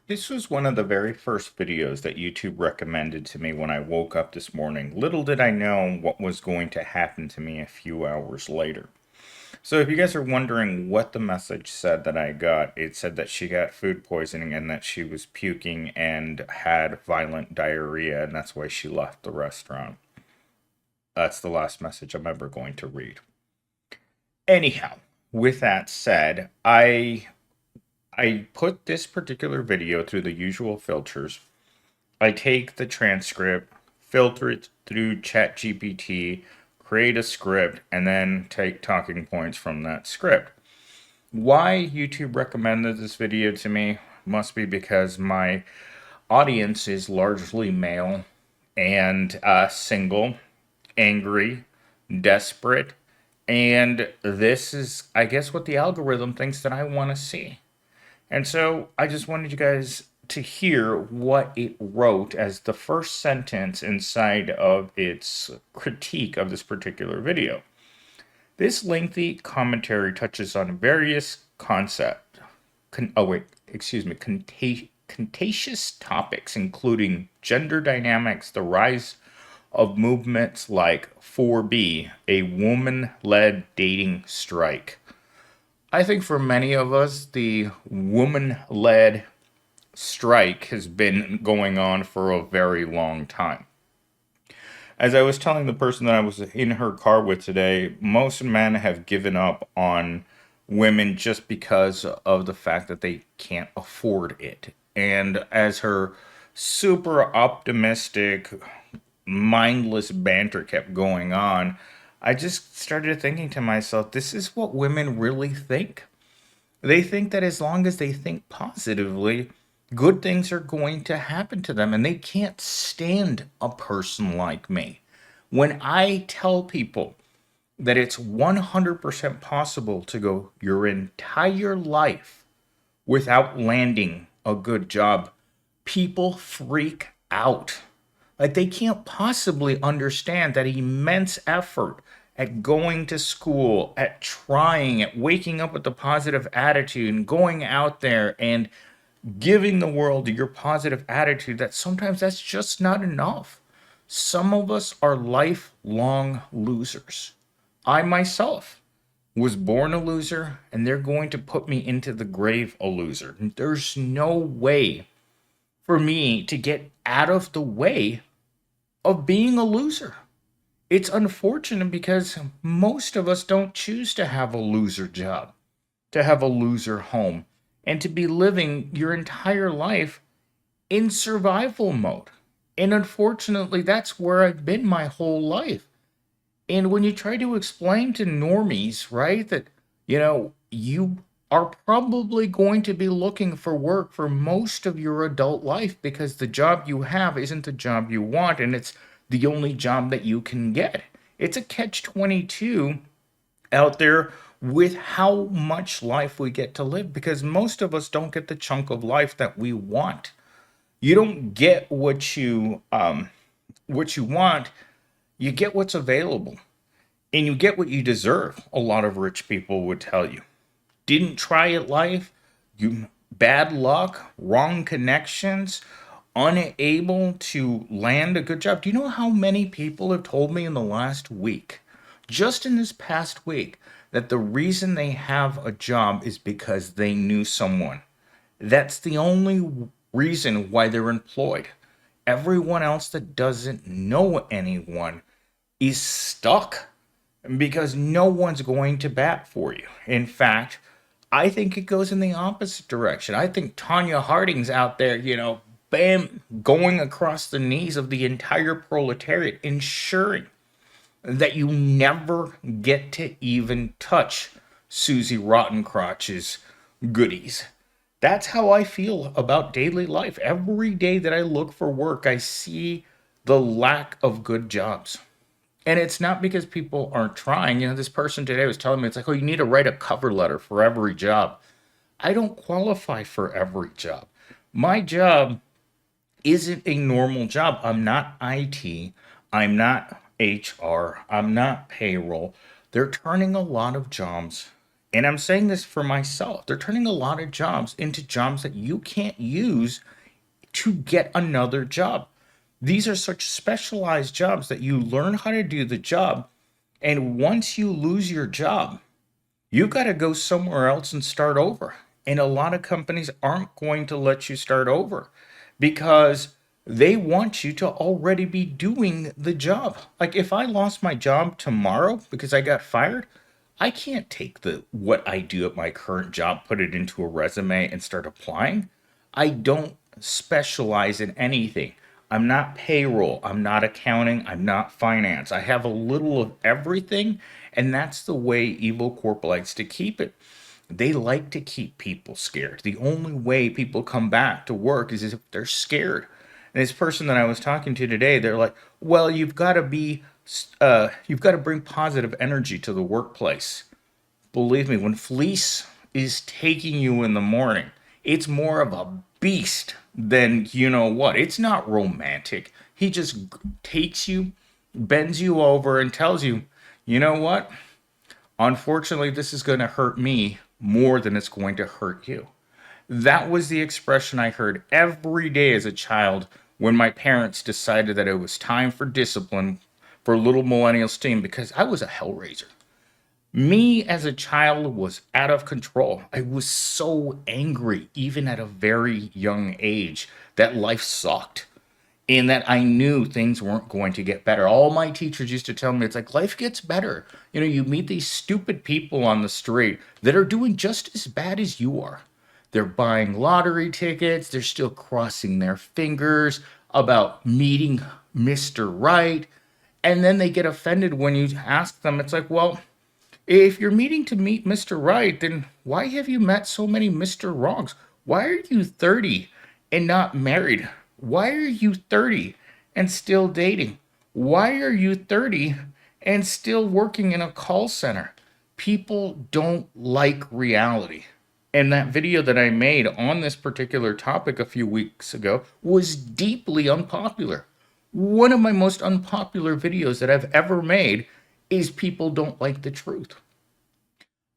This was one of the very first videos that YouTube recommended to me when I woke up this morning. Little did I know what was going to happen to me a few hours later. So if you guys are wondering what the message said that I got, it said that she got food poisoning and that she was puking and had violent diarrhea, and that's why she left the restaurant. That's the last message I'm ever going to read. Anyhow, with that said, I put this particular video through the usual filters. I take the transcript, filter it through ChatGPT, create a script, and then take talking points from that script. Why YouTube recommended this video to me must be because my audience is largely male and single, angry, desperate, and this is, I guess, what the algorithm thinks that I want to see. And so I just wanted you guys to hear what it wrote as the first sentence inside of its critique of this particular video. This lengthy commentary touches on various contentious topics, including gender dynamics, the rise of movements like 4B, a woman led dating strike. I think for many of us, the woman led strike has been going on for a very long time. As I was telling the person that I was in her car with today, most men have given up on women just because of the fact that they can't afford it. And as her super optimistic, mindless banter kept going on, I just started thinking to myself, this is what women really think. They think that as long as they think positively, good things are going to happen to them, and they can't stand a person like me. When I tell people that it's 100% possible to go your entire life without landing a good job, people freak out. Like they can't possibly understand that immense effort at going to school, at trying, at waking up with a positive attitude and going out there and giving the world your positive attitude, that sometimes that's just not enough. Some of us are lifelong losers. I myself was born a loser, and they're going to put me into the grave a loser. There's no way for me to get out of the way of being a loser. It's unfortunate because most of us don't choose to have a loser job, to have a loser home, and to be living your entire life in survival mode. And unfortunately, that's where I've been my whole life. And when you try to explain to normies, right, that, you are probably going to be looking for work for most of your adult life because the job you have isn't the job you want and it's the only job that you can get. It's a catch 22 out there with how much life we get to live because most of us don't get the chunk of life that we want. You don't get what you want, you get what's available. And you get what you deserve, a lot of rich people would tell you. Didn't try at life, you bad luck, wrong connections, unable to land a good job. Do you know how many people have told me in the last week, just in this past week, that the reason they have a job is because they knew someone? That's the only reason why they're employed. Everyone else that doesn't know anyone is stuck because no one's going to bat for you. In fact, I think it goes in the opposite direction. I think Tanya Harding's out there, bam, going across the knees of the entire proletariat, ensuring that you never get to even touch Susie Rottencrotch's goodies. That's how I feel about daily life. Every day that I look for work, I see the lack of good jobs. And it's not because people aren't trying. This person today was telling me, it's like, oh, you need to write a cover letter for every job. I don't qualify for every job. My job isn't a normal job. I'm not IT. I'm not HR. I'm not payroll. They're turning a lot of jobs And I'm saying this for myself. They're turning a lot of jobs into jobs that you can't use to get another job. These are such specialized jobs that you learn how to do the job. And once you lose your job, you've got to go somewhere else and start over. And a lot of companies aren't going to let you start over because they want you to already be doing the job. Like if I lost my job tomorrow because I got fired, I can't take the what I do at my current job, put it into a resume and start applying. I don't specialize in anything. I'm not payroll, I'm not accounting, I'm not finance. I have a little of everything, and that's the way Evil Corp likes to keep it. They like to keep people scared. The only way people come back to work is if they're scared. And this person that I was talking to today, they're like, "Well, you've got to bring positive energy to the workplace." Believe me, when Fleece is taking you in the morning, it's more of a beast than you know what. It's not romantic. He just takes you, bends you over, and tells you, you know what? Unfortunately, this is going to hurt me more than it's going to hurt you. That was the expression I heard every day as a child when my parents decided that it was time for discipline for little millennials team because I was a hellraiser. Me as a child was out of control. I was so angry, even at a very young age, that life sucked and that I knew things weren't going to get better. All my teachers used to tell me, it's like life gets better. You know, you meet these stupid people on the street that are doing just as bad as you are. They're buying lottery tickets, they're still crossing their fingers about meeting Mr. Right. And then they get offended when you ask them, it's like, well, if you're meeting to meet Mr. Right, then why have you met so many Mr. Wrongs? Why are you 30 and not married? Why are you 30 and still dating? Why are you 30 and still working in a call center? People don't like reality. And that video that I made on this particular topic a few weeks ago was deeply unpopular. One of my most unpopular videos that I've ever made is people don't like the truth.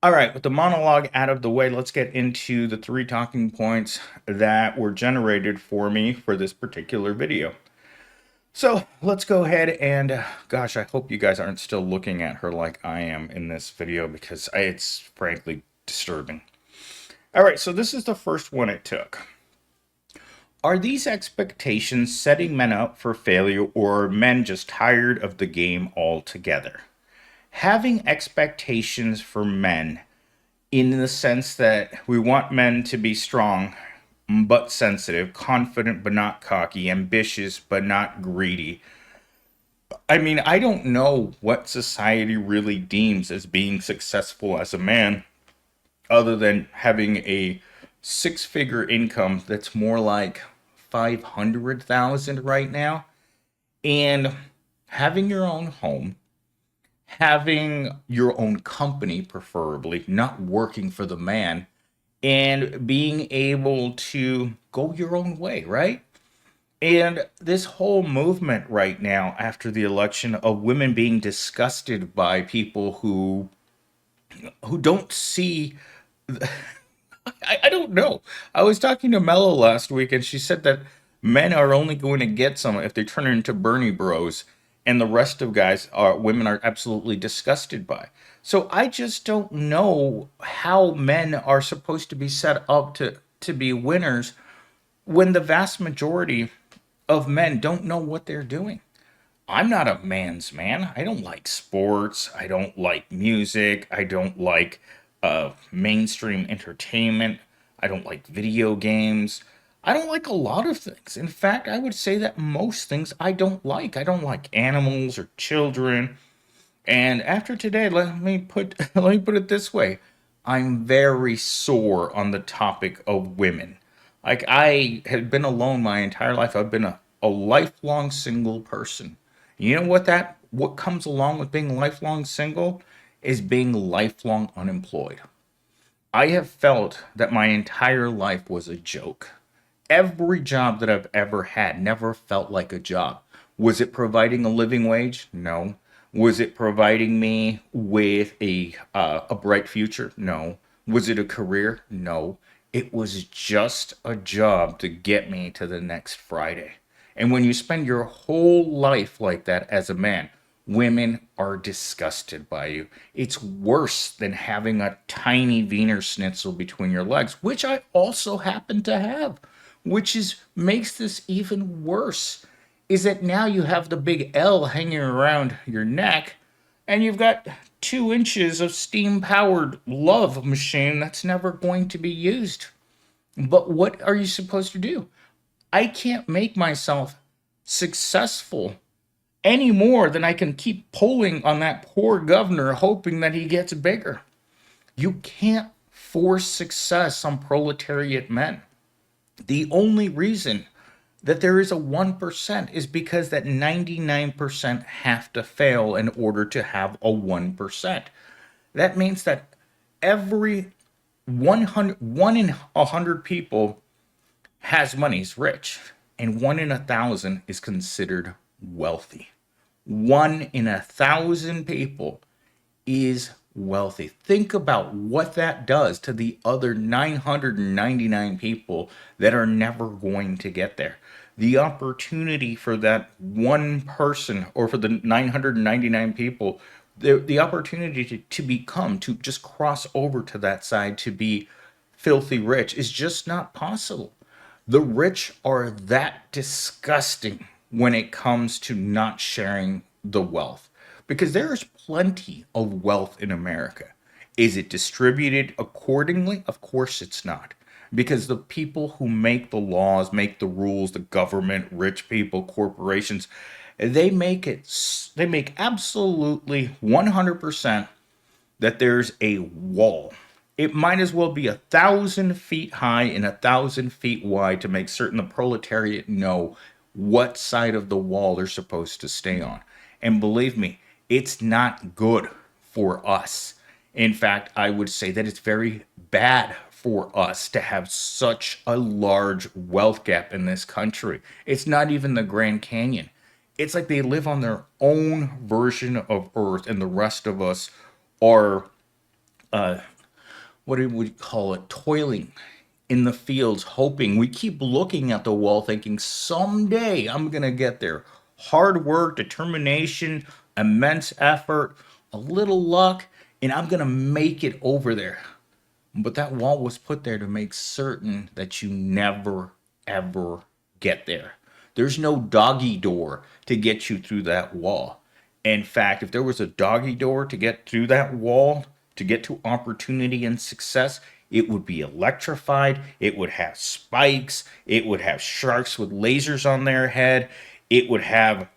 All right, with the monologue out of the way, let's get into the three talking points that were generated for me for this particular video. So let's go ahead and, gosh, I hope you guys aren't still looking at her like I am in this video because it's frankly disturbing. All right, so this is the first one it took. Are these expectations setting men up for failure, or are men just tired of the game altogether? Having expectations for men in the sense that we want men to be strong but sensitive, confident but not cocky, ambitious but not greedy. I mean, I don't know what society really deems as being successful as a man other than having a six-figure income that's more like 500,000 right now, and having your own home, having your own company preferably, not working for the man, and being able to go your own way, right? And this whole movement right now after the election of women being disgusted by people who don't see I don't know. I was talking to Mello last week, and she said that men are only going to get some if they turn into Bernie Bros, and the rest of women are absolutely disgusted by. So I just don't know how men are supposed to be set up to be winners when the vast majority of men don't know what they're doing. I'm not a man's man. I don't like sports. I don't like music. I don't like mainstream entertainment. I don't like video games. I don't like a lot of things. In fact, I would say that most things I don't like. I don't like animals or children. And after today, let me put it this way. I'm very sore on the topic of women. Like I had been alone my entire life. I've been a lifelong single person. You know what comes along with being lifelong single is being lifelong unemployed. I have felt that my entire life was a joke. Every job that I've ever had never felt like a job. Was it providing a living wage? No. Was it providing me with a bright future? No. Was it a career? No. It was just a job to get me to the next Friday. And when you spend your whole life like that as a man, women are disgusted by you. It's worse than having a tiny Wiener Schnitzel between your legs, which I also happen to have, which is makes this even worse. Is that now you have the big L hanging around your neck, and you've got 2 inches of steam powered love machine that's never going to be used. But what are you supposed to do? I can't make myself successful any more than I can keep pulling on that poor governor hoping that he gets bigger. You can't force success on proletariat men. The only reason that there is a 1% is because that 99% have to fail in order to have a 1%. That means that every 1 in 100 people has money, is rich, and 1 in 1,000 is considered wealthy. 1 in 1,000 people is wealthy. Think about what that does to the other 999 people that are never going to get there. The opportunity for that one person or for the 999 people, the opportunity to just cross over to that side to be filthy rich is just not possible. The rich are that disgusting when it comes to not sharing the wealth because there is plenty of wealth in America. Is it distributed accordingly? Of course it's not. Because the people who make the laws, make the rules, the government, rich people, corporations, they make absolutely 100% that there's a wall. It might as well be 1,000 feet high and 1,000 feet wide to make certain the proletariat know what side of the wall they're supposed to stay on. And believe me, it's not good for us. In fact, I would say that it's very bad for us to have such a large wealth gap in this country. It's not even the Grand Canyon. It's like they live on their own version of Earth, and the rest of us are what do we call it, toiling in the fields, hoping. We keep looking at the wall, thinking, someday I'm going to get there. Hard work, determination, immense effort, a little luck, and I'm going to make it over there. But that wall was put there to make certain that you never, ever get there. There's no doggy door to get you through that wall. In fact, if there was a doggy door to get through that wall, to get to opportunity and success, it would be electrified. It would have spikes. It would have sharks with lasers on their head. It would have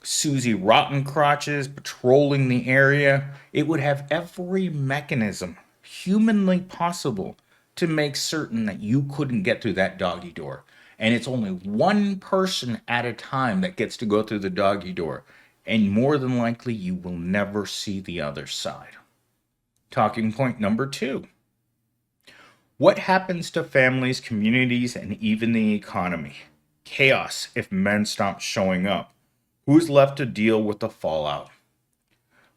Susie Rotten Crotches patrolling the area. It would have every mechanism humanly possible to make certain that you couldn't get through that doggy door. And it's only one person at a time that gets to go through the doggy door. And more than likely, you will never see the other side. Talking point number 2. What happens to families, communities, and even the economy? Chaos if men stop showing up. Who's left to deal with the fallout?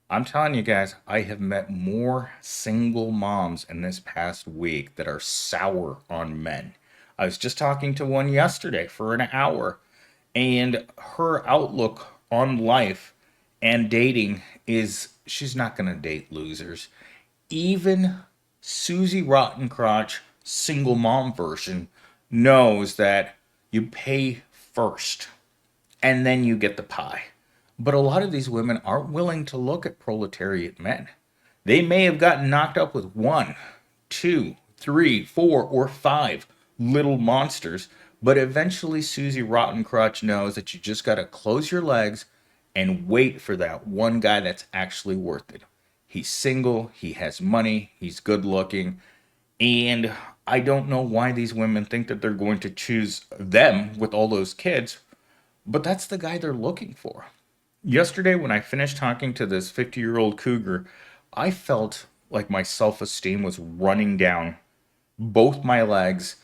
I'm telling you guys, I have met more single moms in this past week that are sour on men. I was just talking to one yesterday for an hour, and her outlook on life and dating is she's not going to date losers. Even Susie Rottencrotch, single mom version, knows that you pay first and then you get the pie. But a lot of these women aren't willing to look at proletariat men. They may have gotten knocked up with 1, 2, 3, 4, or 5 little monsters, but eventually Susie Rottencrotch knows that you just got to close your legs and wait for that one guy that's actually worth it. He's single, he has money, he's good looking, and I don't know why these women think that they're going to choose them with all those kids, but that's the guy they're looking for. Yesterday, when I finished talking to this 50-year-old cougar, I felt like my self esteem was running down both my legs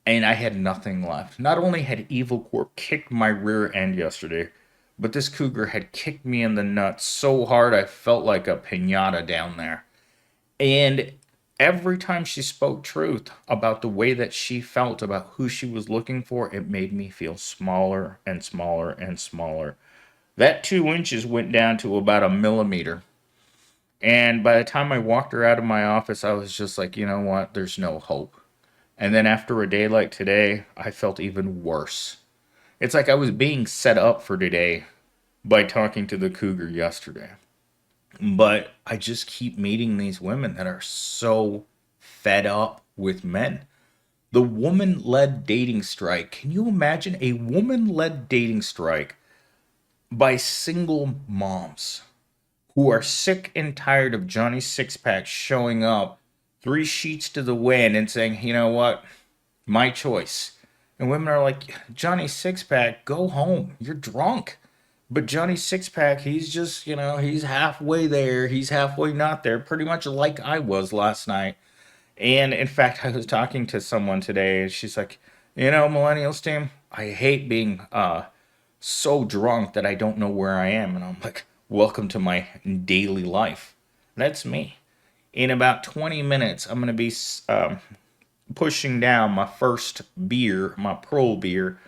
and I had nothing left. Not only had Evil Corp kicked my rear end yesterday, But this cougar had kicked me in the nuts so hard I felt like a pinata down there. And every time she spoke truth about the way that she felt about who she was looking for, it made me feel smaller and smaller and smaller. That 2 inches went down to about a millimeter. And by the time I walked her out of my office, I was just like, you know what? There's no hope. And then after a day like today, I felt even worse. It's like I was being set up for today by talking to the cougar yesterday. But I just keep meeting these women that are so fed up with men. The woman led dating strike. Can you imagine a woman led dating strike by single moms who are sick and tired of Johnny Sixpack showing up 3 sheets to the wind and saying, you know what, my choice. And women are like, Johnny Sixpack, go home. You're drunk. But Johnny Sixpack, he's just, he's halfway there. He's halfway not there. Pretty much like I was last night. And in fact, I was talking to someone today, and she's like, Millennials team, I hate being so drunk that I don't know where I am. And I'm like, welcome to my daily life. That's me. In about 20 minutes, I'm going to be pushing down my first beer, my Pearl beer.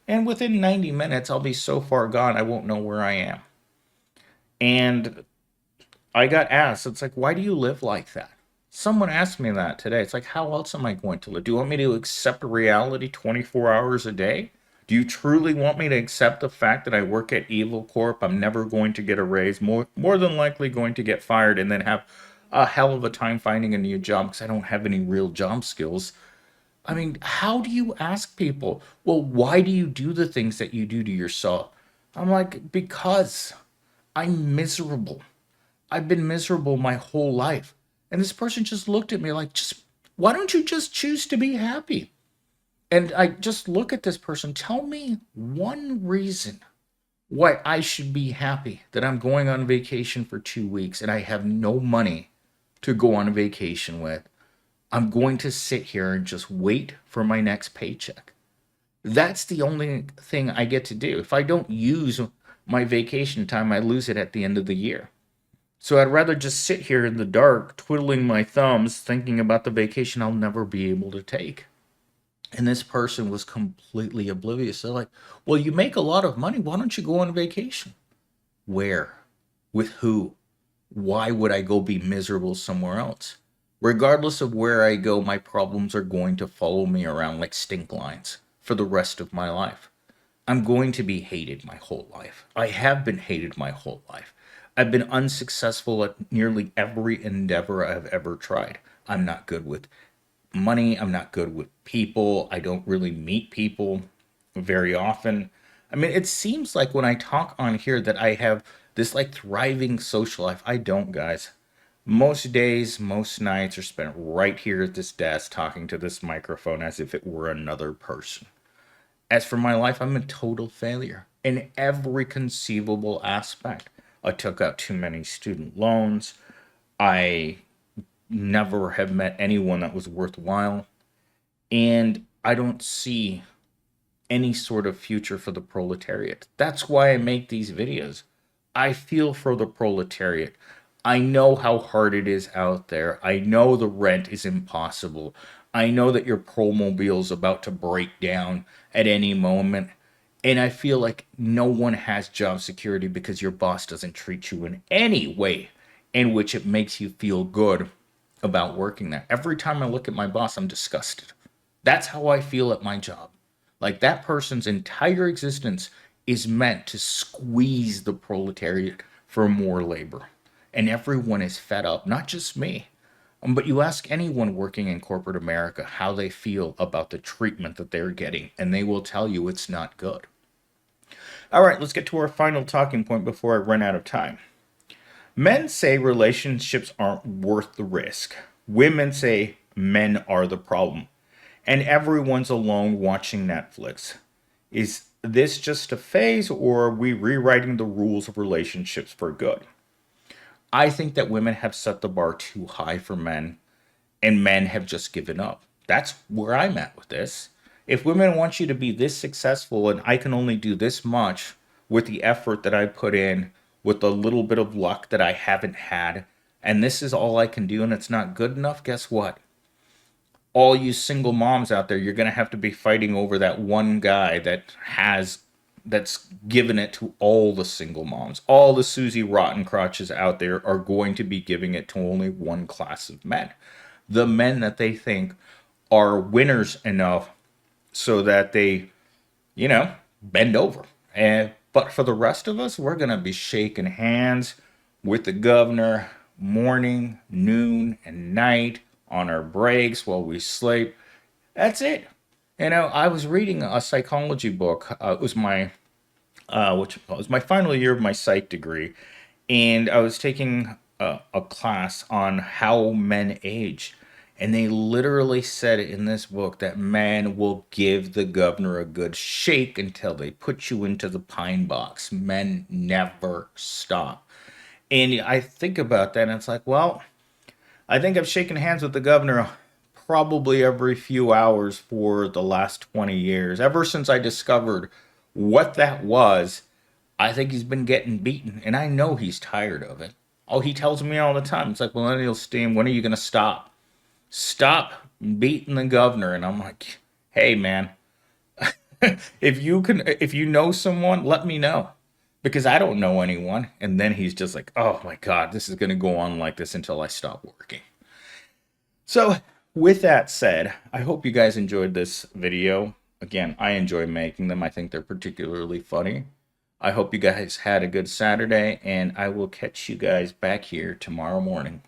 And within 90 minutes, I'll be so far gone, I won't know where I am. And I got asked, it's like, why do you live like that? Someone asked me that today. It's like, how else am I going to live? Do you want me to accept reality 24 hours a day? Do you truly want me to accept the fact that I work at Evil Corp? I'm never going to get a raise, more than likely going to get fired, and then have a hell of a time finding a new job because I don't have any real job skills. I mean, how do you ask people, well, why do you do the things that you do to yourself? I'm like, because I'm miserable. I've been miserable my whole life. And this person just looked at me like, why don't you just choose to be happy? And I just look at this person, tell me one reason why I should be happy that I'm going on vacation for 2 weeks and I have no money to go on a vacation with. I'm going to sit here and just wait for my next paycheck. That's the only thing I get to do. If I don't use my vacation time, I lose it at the end of the year. So I'd rather just sit here in the dark, twiddling my thumbs, thinking about the vacation I'll never be able to take. And this person was completely oblivious. They're like, well, you make a lot of money. Why don't you go on vacation? Where? With who? Why would I go be miserable somewhere else? Regardless of where I go, my problems are going to follow me around like stink lines for the rest of my life. I'm going to be hated my whole life. I have been hated my whole life. I've been unsuccessful at nearly every endeavor I've ever tried. I'm not good with money. I'm not good with people. I don't really meet people very often. I mean, it seems like when I talk on here that I have this like thriving social life. I don't, guys. Most days, most nights are spent right here at this desk talking to this microphone as if it were another person. As for my life, I'm a total failure in every conceivable aspect. I took out too many student loans. I never have met anyone that was worthwhile. And I don't see any sort of future for the proletariat. That's why I make these videos. I feel for the proletariat. I know how hard it is out there. I know the rent is impossible. I know that your promobile is about to break down at any moment. And I feel like no one has job security because your boss doesn't treat you in any way in which it makes you feel good about working there. Every time I look at my boss, I'm disgusted. That's how I feel at my job. Like that person's entire existence is meant to squeeze the proletariat for more labor. And everyone is fed up, not just me. But you ask anyone working in corporate America how they feel about the treatment that they're getting, and they will tell you it's not good. All right, let's get to our final talking point before I run out of time. Men say relationships aren't worth the risk. Women say men are the problem. And everyone's alone watching Netflix. Is this just a phase, or are we rewriting the rules of relationships for good? I think that women have set the bar too high for men, and men have just given up. That's where I'm at with this. If women want you to be this successful and I can only do this much, with the effort that I put in, with the little bit of luck that I haven't had, and this is all I can do and it's not good enough, guess what? All you single moms out there, you're going to have to be fighting over that one guy that's given it to all the single moms. All the Susie Rotten crotches out there are going to be giving it to only one class of men. The men that they think are winners enough so that they, bend over. But for the rest of us, we're going to be shaking hands with the governor morning, noon, and night on our breaks while we sleep. That's it. I was reading a psychology book. It was my which was my final year of my psych degree, and I was taking a class on how men age. And they literally said in this book that men will give the governor a good shake until they put you into the pine box. Men never stop. And I think about that and it's like, well, I think I've shaken hands with the governor probably every few hours for the last 20 years. Ever since I discovered what that was, I think he's been getting beaten, and I know he's tired of it. Oh, he tells me all the time. It's like, Millennial Steam, when are you going to stop? Stop beating the governor. And I'm like, hey, man, if you know someone, let me know. Because I don't know anyone. And then he's just like, oh my God, this is going to go on like this until I stop working. So, with that said, I hope you guys enjoyed this video. Again, I enjoy making them. I think they're particularly funny. I hope you guys had a good Saturday, and I will catch you guys back here tomorrow morning.